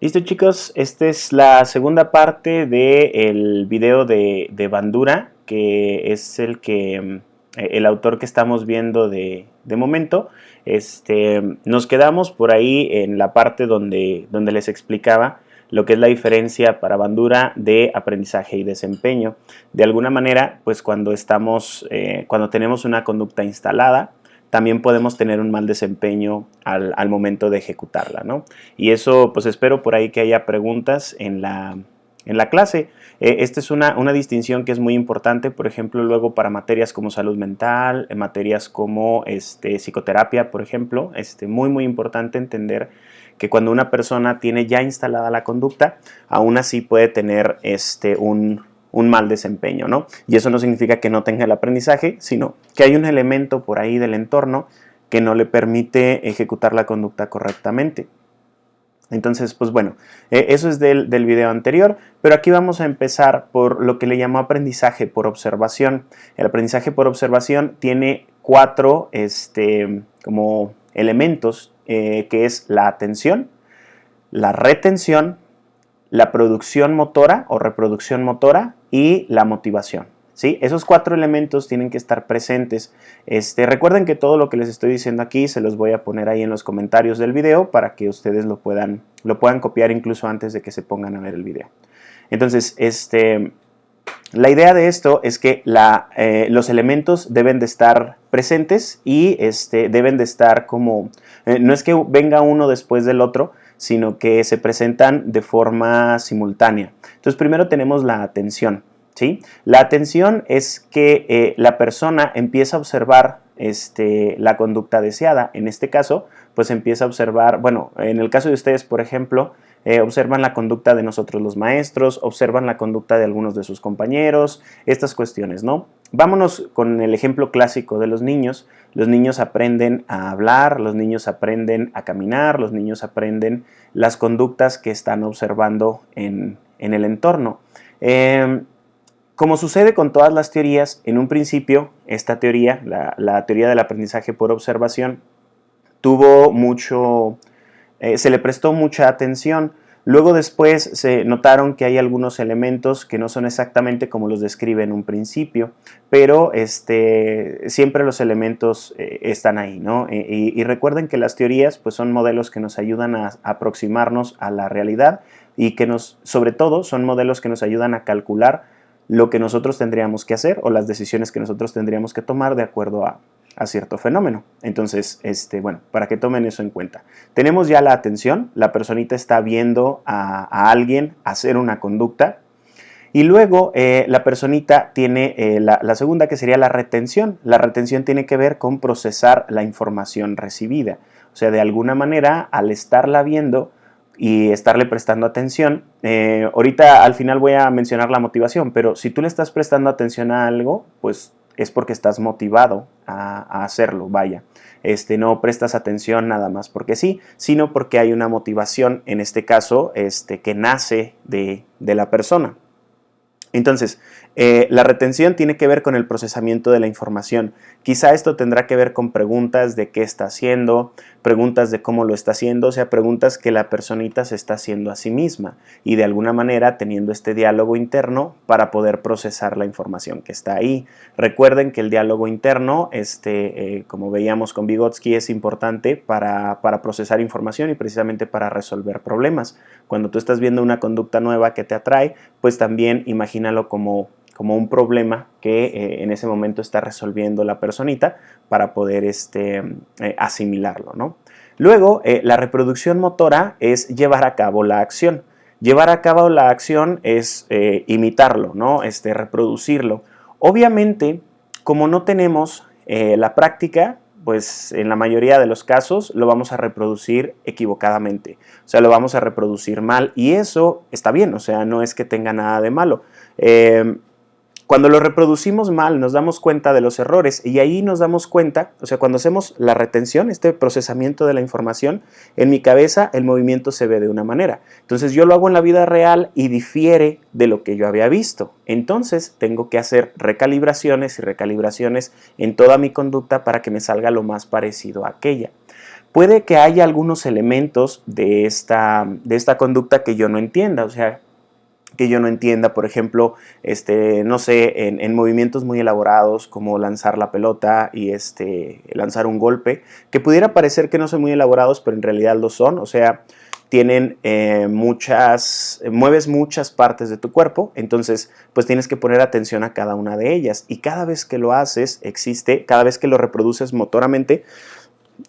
Listo, chicos, esta es la segunda parte del video de Bandura, que es el autor que estamos viendo de momento. Nos quedamos por ahí en la parte donde les explicaba lo que es la diferencia para Bandura de aprendizaje y desempeño. De alguna manera, pues cuando tenemos una conducta instalada, también podemos tener un mal desempeño al momento de ejecutarla, ¿no? Y eso, pues espero por ahí que haya preguntas en la clase. Esta es una distinción que es muy importante, por ejemplo, luego para materias como salud mental, materias como psicoterapia, por ejemplo. Muy importante entender que cuando una persona tiene ya instalada la conducta, aún así puede tener un mal desempeño, ¿no? Y eso no significa que no tenga el aprendizaje, sino que hay un elemento por ahí del entorno que no le permite ejecutar la conducta correctamente. Entonces, pues bueno, eso es del video anterior, pero aquí vamos a empezar por lo que le llamó aprendizaje por observación. El aprendizaje por observación tiene cuatro como elementos, que es la atención, la retención, la producción motora o reproducción motora y la motivación. ¿Sí? Esos cuatro elementos tienen que estar presentes. Recuerden que todo lo que les estoy diciendo aquí se los voy a poner ahí en los comentarios del video para que ustedes lo puedan copiar incluso antes de que se pongan a ver el video. Entonces, la idea de esto es que los elementos deben de estar presentes y deben de estar como, no es que venga uno después del otro, sino que se presentan de forma simultánea. Entonces, primero tenemos la atención, ¿sí? La atención es que la persona empieza a observar la conducta deseada. En este caso, pues empieza a observar, bueno, en el caso de ustedes, por ejemplo, observan la conducta de nosotros los maestros, observan la conducta de algunos de sus compañeros, estas cuestiones, ¿no? Vámonos con el ejemplo clásico de los niños. Los niños aprenden a hablar, los niños aprenden a caminar, los niños aprenden las conductas que están observando en el entorno. Como sucede con todas las teorías, en un principio esta teoría, la teoría del aprendizaje por observación, se le prestó mucha atención. Luego después se notaron que hay algunos elementos que no son exactamente como los describe en un principio, pero siempre los elementos están ahí, ¿no? Y recuerden que las teorías pues, son modelos que nos ayudan a aproximarnos a la realidad y que sobre todo son modelos que nos ayudan a calcular lo que nosotros tendríamos que hacer o las decisiones que nosotros tendríamos que tomar de acuerdo a cierto fenómeno. Entonces, bueno, para que tomen eso en cuenta. Tenemos ya la atención, la personita está viendo a alguien hacer una conducta y luego la personita tiene la segunda, que sería la retención. La retención tiene que ver con procesar la información recibida. O sea, de alguna manera, al estarla viendo y estarle prestando atención, ahorita al final voy a mencionar la motivación, pero si tú le estás prestando atención a algo, pues es porque estás motivado a hacerlo, vaya. No prestas atención nada más porque sí, sino porque hay una motivación, en este caso, que nace de la persona. Entonces, la retención tiene que ver con el procesamiento de la información. Quizá esto tendrá que ver con preguntas de qué está haciendo, preguntas de cómo lo está haciendo, o sea, preguntas que la personita se está haciendo a sí misma y de alguna manera teniendo este diálogo interno para poder procesar la información que está ahí. Recuerden que el diálogo interno, como veíamos con Vygotsky, es importante para procesar información y precisamente para resolver problemas. Cuando tú estás viendo una conducta nueva que te atrae, pues también imagínalo como un problema que en ese momento está resolviendo la personita para poder asimilarlo, ¿no? Luego, la reproducción motora es llevar a cabo la acción. Llevar a cabo la acción es imitarlo, ¿no? Reproducirlo. Obviamente, como no tenemos la práctica, pues en la mayoría de los casos lo vamos a reproducir equivocadamente, o sea, lo vamos a reproducir mal y eso está bien, o sea, no es que tenga nada de malo. Cuando lo reproducimos mal nos damos cuenta de los errores y ahí nos damos cuenta, o sea, cuando hacemos la retención, este procesamiento de la información, en mi cabeza el movimiento se ve de una manera. Entonces yo lo hago en la vida real y difiere de lo que yo había visto. Entonces tengo que hacer recalibraciones y recalibraciones en toda mi conducta para que me salga lo más parecido a aquella. puede que haya algunos elementos de esta conducta que yo no entienda, o sea, que yo no entienda, por ejemplo, no sé, en movimientos muy elaborados como lanzar la pelota y lanzar un golpe, que pudiera parecer que no son muy elaborados, pero en realidad lo son, o sea, tienen mueves muchas partes de tu cuerpo, entonces pues tienes que poner atención a cada una de ellas, y cada vez que lo haces cada vez que lo reproduces motoramente,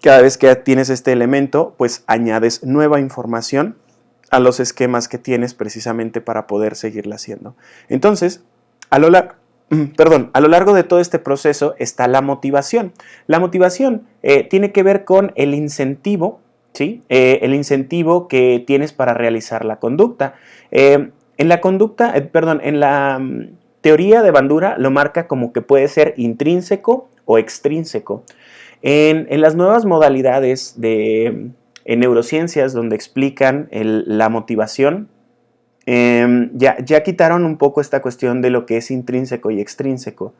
cada vez que tienes este elemento, pues añades nueva información a los esquemas que tienes precisamente para poder seguirla haciendo. Entonces, a lo largo de todo este proceso está la motivación. La motivación tiene que ver con el incentivo, ¿sí? El incentivo que tienes para realizar la conducta. En la teoría de Bandura lo marca como que puede ser intrínseco o extrínseco. En las nuevas modalidades en neurociencias donde explican la motivación, ya quitaron un poco esta cuestión de lo que es intrínseco y extrínseco.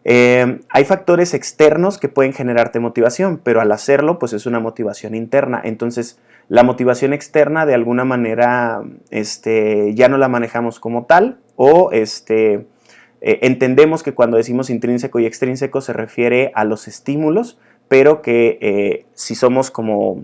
Hay factores externos que pueden generarte motivación, pero al hacerlo, pues es una motivación interna. Entonces, la motivación externa, de alguna manera, ya no la manejamos como tal, o entendemos que cuando decimos intrínseco y extrínseco se refiere a los estímulos, pero que si somos como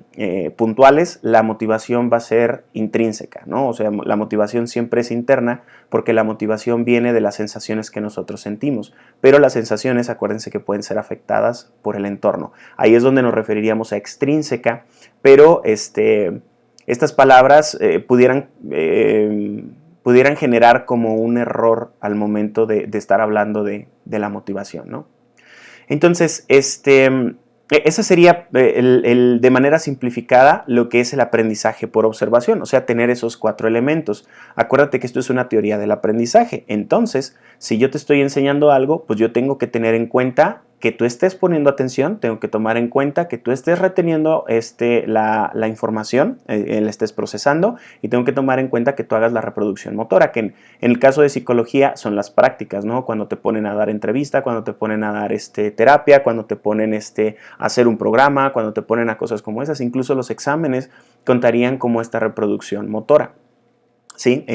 puntuales, la motivación va a ser intrínseca, ¿no? O sea, la motivación siempre es interna porque la motivación viene de las sensaciones que nosotros sentimos, pero las sensaciones, acuérdense que pueden ser afectadas por el entorno. Ahí es donde nos referiríamos a extrínseca, pero estas palabras pudieran generar como un error al momento de estar hablando de la motivación, ¿no? Entonces, esa sería de manera simplificada lo que es el aprendizaje por observación, o sea, tener esos 4 elementos. Acuérdate que esto es una teoría del aprendizaje. Entonces, si yo te estoy enseñando algo, pues yo tengo que tener en cuenta que tú estés poniendo atención, tengo que tomar en cuenta que tú estés reteniendo la información, la estés procesando, y tengo que tomar en cuenta que tú hagas la reproducción motora, que en el caso de psicología son las prácticas, ¿no? Cuando te ponen a dar entrevista, cuando te ponen a dar terapia, cuando te ponen a hacer un programa, cuando te ponen a cosas como esas, incluso los exámenes contarían como esta reproducción motora, ¿sí?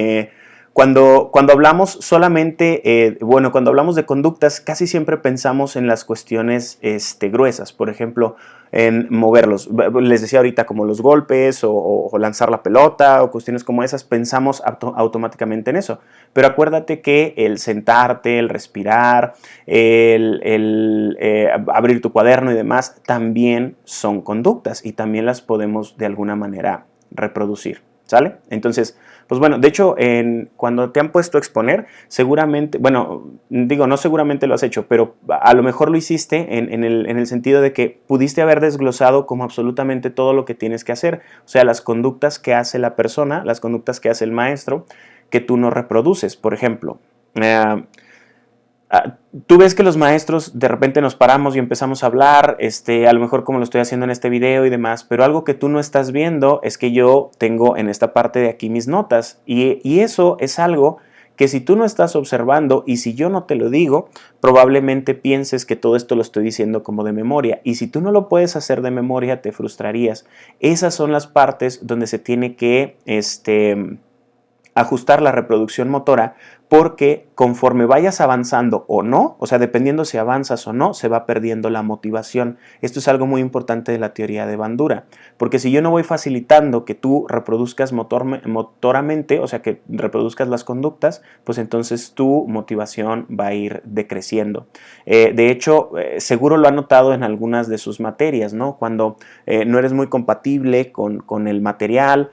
Cuando hablamos solamente, cuando hablamos de conductas, casi siempre pensamos en las cuestiones gruesas, por ejemplo, en moverlos. Les decía ahorita como los golpes o lanzar la pelota o cuestiones como esas, pensamos automáticamente en eso. Pero acuérdate que el sentarte, el respirar, el abrir tu cuaderno y demás, también son conductas y también las podemos de alguna manera reproducir, ¿sale? Entonces, pues bueno, de hecho, cuando te han puesto a exponer, seguramente, bueno, digo, no seguramente lo has hecho, pero a lo mejor lo hiciste en el sentido de que pudiste haber desglosado como absolutamente todo lo que tienes que hacer, o sea, las conductas que hace la persona, las conductas que hace el maestro, que tú no reproduces. Por ejemplo, tú ves que los maestros de repente nos paramos y empezamos a hablar, a lo mejor como lo estoy haciendo en este video y demás, pero algo que tú no estás viendo es que yo tengo en esta parte de aquí mis notas, y eso es algo que si tú no estás observando y si yo no te lo digo, probablemente pienses que todo esto lo estoy diciendo como de memoria, y si tú no lo puedes hacer de memoria te frustrarías. Esas son las partes donde se tiene que ajustar la reproducción motora, porque conforme vayas avanzando o no, o sea, dependiendo si avanzas o no, se va perdiendo la motivación. Esto es algo muy importante de la teoría de Bandura, porque si yo no voy facilitando que tú reproduzcas motoramente, o sea, que reproduzcas las conductas, pues entonces tu motivación va a ir decreciendo. De hecho, seguro lo ha notado en algunas de sus materias, ¿no? Cuando no eres muy compatible con el material,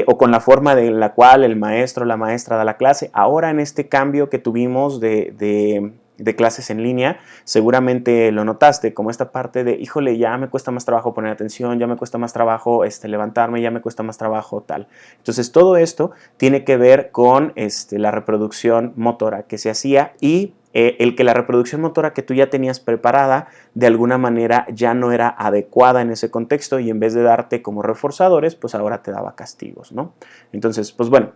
o con la forma de la cual el maestro o la maestra da la clase. Ahora en este cambio que tuvimos de clases en línea, seguramente lo notaste, como esta parte de, híjole, ya me cuesta más trabajo poner atención, ya me cuesta más trabajo levantarme, ya me cuesta más trabajo tal. Entonces todo esto tiene que ver con la reproducción motora que se hacía, y el que la reproducción motora que tú ya tenías preparada de alguna manera ya no era adecuada en ese contexto, y en vez de darte como reforzadores, pues ahora te daba castigos, ¿no? Entonces, pues bueno,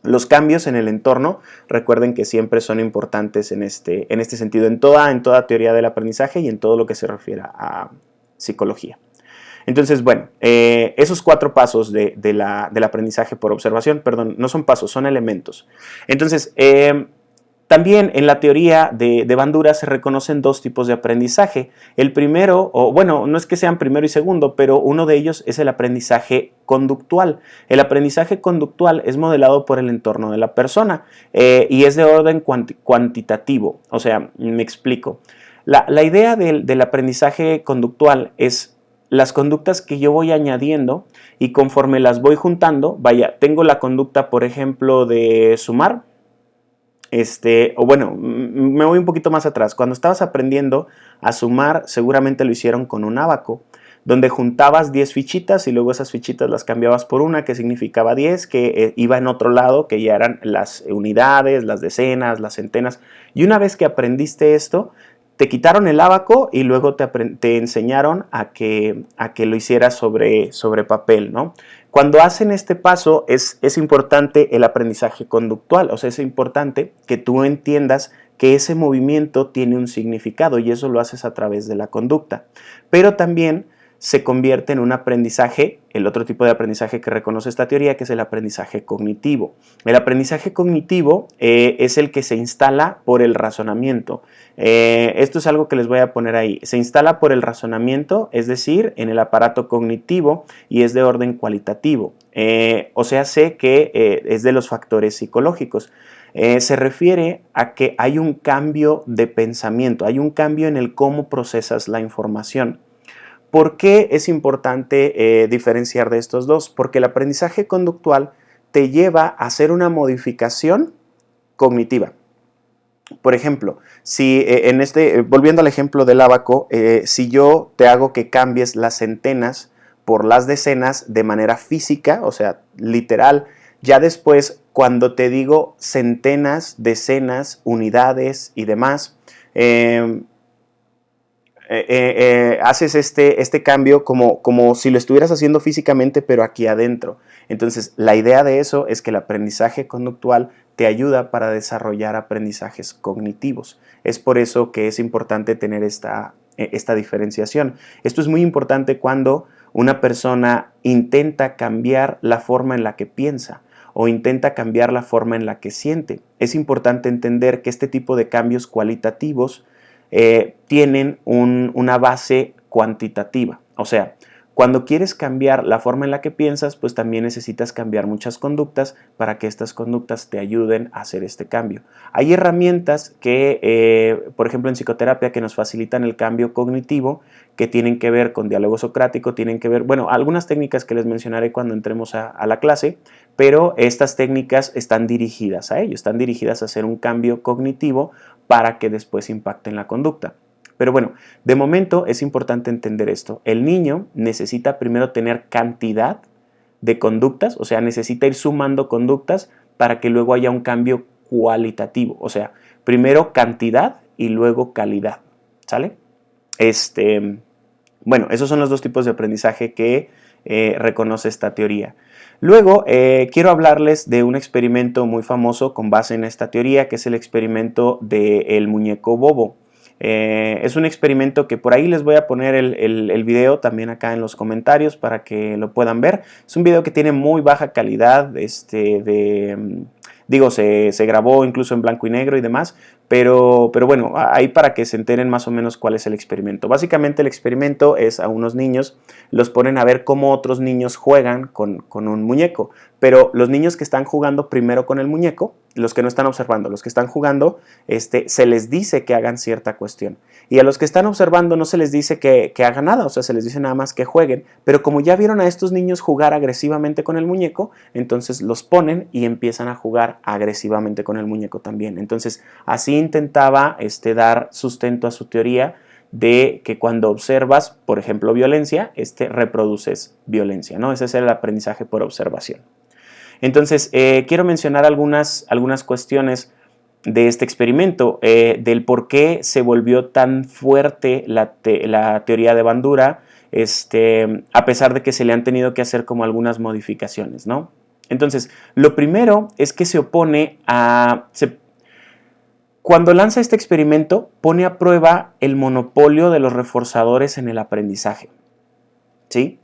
los cambios en el entorno, recuerden que siempre son importantes en este sentido, en toda teoría del aprendizaje y en todo lo que se refiere a psicología. Entonces, bueno, esos 4 pasos del aprendizaje por observación, perdón, no son pasos, son elementos. Entonces, también en la teoría de Bandura se reconocen 2 tipos de aprendizaje. El primero, o bueno, no es que sean primero y segundo, pero uno de ellos es el aprendizaje conductual. El aprendizaje conductual es modelado por el entorno de la persona y es de orden cuantitativo. O sea, me explico. La idea del aprendizaje conductual es las conductas que yo voy añadiendo y conforme las voy juntando, vaya, tengo la conducta, por ejemplo, de sumar, o bueno, me voy un poquito más atrás. Cuando estabas aprendiendo a sumar, seguramente lo hicieron con un ábaco, donde juntabas 10 fichitas y luego esas fichitas las cambiabas por una que significaba 10, que iba en otro lado, que ya eran las unidades, las decenas, las centenas. Y una vez que aprendiste esto, te quitaron el ábaco y luego te enseñaron a que lo hicieras sobre papel, ¿no? Cuando hacen este paso es importante el aprendizaje conductual, o sea, es importante que tú entiendas que ese movimiento tiene un significado y eso lo haces a través de la conducta. Pero también se convierte en un aprendizaje, el otro tipo de aprendizaje que reconoce esta teoría, que es el aprendizaje cognitivo. El aprendizaje cognitivo es el que se instala por el razonamiento. Esto es algo que les voy a poner ahí. Se instala por el razonamiento, es decir, en el aparato cognitivo y es de orden cualitativo. O sea, sé que es de los factores psicológicos. Se refiere a que hay un cambio de pensamiento, hay un cambio en el cómo procesas la información. ¿Por qué es importante diferenciar de estos dos? Porque el aprendizaje conductual te lleva a hacer una modificación cognitiva. Por ejemplo, si volviendo al ejemplo del ábaco, si yo te hago que cambies las centenas por las decenas de manera física, o sea, literal, ya después cuando te digo centenas, decenas, unidades y demás, haces este cambio como si lo estuvieras haciendo físicamente, pero aquí adentro. Entonces, la idea de eso es que el aprendizaje conductual te ayuda para desarrollar aprendizajes cognitivos. Es por eso que es importante tener esta diferenciación. Esto es muy importante cuando una persona intenta cambiar la forma en la que piensa o intenta cambiar la forma en la que siente. Es importante entender que este tipo de cambios cualitativos tienen una base cuantitativa. O sea, cuando quieres cambiar la forma en la que piensas, pues también necesitas cambiar muchas conductas para que estas conductas te ayuden a hacer este cambio. Hay herramientas que, por ejemplo, en psicoterapia que nos facilitan el cambio cognitivo, que tienen que ver con diálogo socrático, tienen que ver, bueno, algunas técnicas que les mencionaré cuando entremos a la clase, pero estas técnicas están dirigidas a ello, están dirigidas a hacer un cambio cognitivo para que después impacten la conducta. Pero bueno, de momento es importante entender esto. El niño necesita primero tener cantidad de conductas, o sea, necesita ir sumando conductas para que luego haya un cambio cualitativo. O sea, primero cantidad y luego calidad, ¿sale? Bueno, esos son los 2 tipos de aprendizaje que reconoce esta teoría. Luego, quiero hablarles de un experimento muy famoso con base en esta teoría, que es el experimento del muñeco bobo. Es un experimento que por ahí les voy a poner el video también acá en los comentarios para que lo puedan ver. Es un video que tiene muy baja calidad, se grabó incluso en blanco y negro y demás, pero bueno, ahí para que se enteren más o menos cuál es el experimento. Básicamente el experimento es a unos niños, los ponen a ver cómo otros niños juegan con un muñeco, pero los niños que están jugando primero con el muñeco, los que no están observando, los que están jugando, se les dice que hagan cierta cuestión. Y a los que están observando no se les dice que hagan nada, o sea, se les dice nada más que jueguen, pero como ya vieron a estos niños jugar agresivamente con el muñeco, entonces los ponen y empiezan a jugar agresivamente con el muñeco también. Entonces, así intentaba dar sustento a su teoría de que cuando observas, por ejemplo, violencia, reproduces violencia, ¿no? Ese es el aprendizaje por observación. Entonces, quiero mencionar algunas cuestiones de este experimento, del por qué se volvió tan fuerte la teoría de Bandura, a pesar de que se le han tenido que hacer como algunas modificaciones, ¿no? Entonces, lo primero es que se opone a... Cuando lanza este experimento, pone a prueba el monopolio de los reforzadores en el aprendizaje. ¿sí?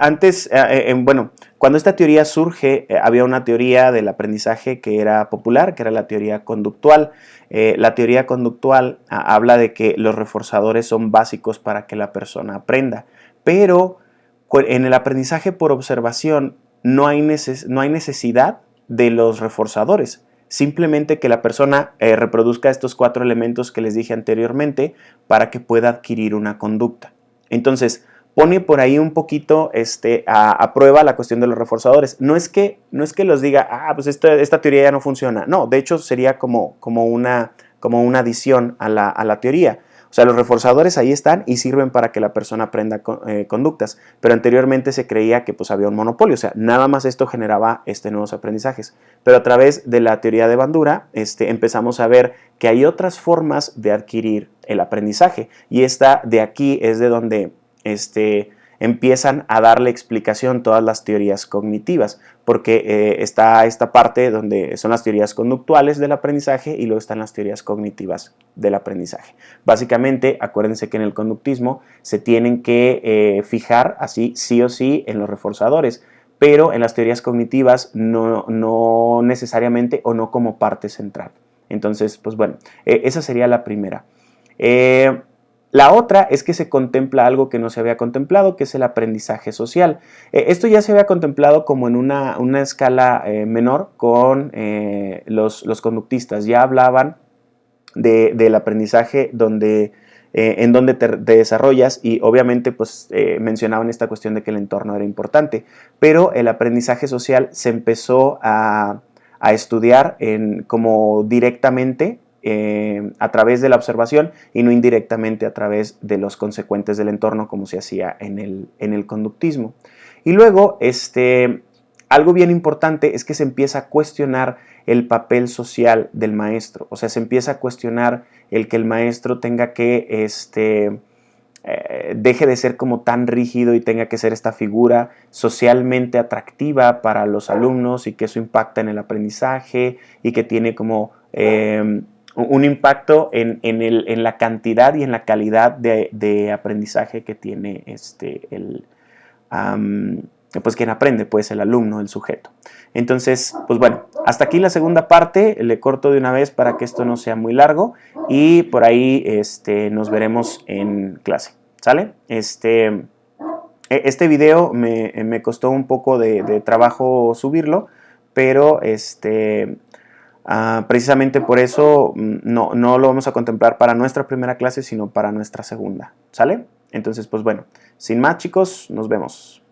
Antes, bueno, cuando esta teoría surge, había una teoría del aprendizaje que era popular, que era la teoría conductual. La teoría conductual habla de que los reforzadores son básicos para que la persona aprenda, pero en el aprendizaje por observación no hay necesidad de los reforzadores. Simplemente que la persona reproduzca estos 4 elementos que les dije anteriormente para que pueda adquirir una conducta. Entonces, pone por ahí un poquito a prueba la cuestión de los reforzadores. No es que los diga, pues esta teoría ya no funciona. No, de hecho sería como una adición a la teoría. O sea, los reforzadores ahí están y sirven para que la persona aprenda conductas. Pero anteriormente se creía que pues había un monopolio. O sea, nada más esto generaba nuevos aprendizajes. Pero a través de la teoría de Bandura empezamos a ver que hay otras formas de adquirir el aprendizaje. Y esta de aquí es de donde empiezan a darle explicación todas las teorías cognitivas, porque está esta parte donde son las teorías conductuales del aprendizaje y luego están las teorías cognitivas del aprendizaje. Básicamente, acuérdense que en el conductismo se tienen que fijar así sí o sí en los reforzadores, pero en las teorías cognitivas no necesariamente o no como parte central. Entonces, pues bueno, esa sería la primera. La otra es que se contempla algo que no se había contemplado, que es el aprendizaje social. Esto ya se había contemplado como en una escala menor con los conductistas. Ya hablaban del aprendizaje en donde te desarrollas y obviamente pues mencionaban esta cuestión de que el entorno era importante. Pero el aprendizaje social se empezó a estudiar como directamente a través de la observación y no indirectamente a través de los consecuentes del entorno como se hacía en el conductismo. Y luego, algo bien importante es que se empieza a cuestionar el papel social del maestro, o sea, se empieza a cuestionar el que el maestro tenga que deje de ser como tan rígido y tenga que ser esta figura socialmente atractiva para los alumnos y que eso impacta en el aprendizaje y que tiene como un impacto en la cantidad y en la calidad de aprendizaje que tiene pues quien aprende, pues el alumno, el sujeto. Entonces, pues bueno, hasta aquí la segunda parte, le corto de una vez para que esto no sea muy largo y por ahí nos veremos en clase, ¿sale? Este video me costó un poco de trabajo subirlo, pero precisamente por eso no lo vamos a contemplar para nuestra primera clase, sino para nuestra segunda, ¿sale? Entonces, pues bueno, sin más chicos, nos vemos.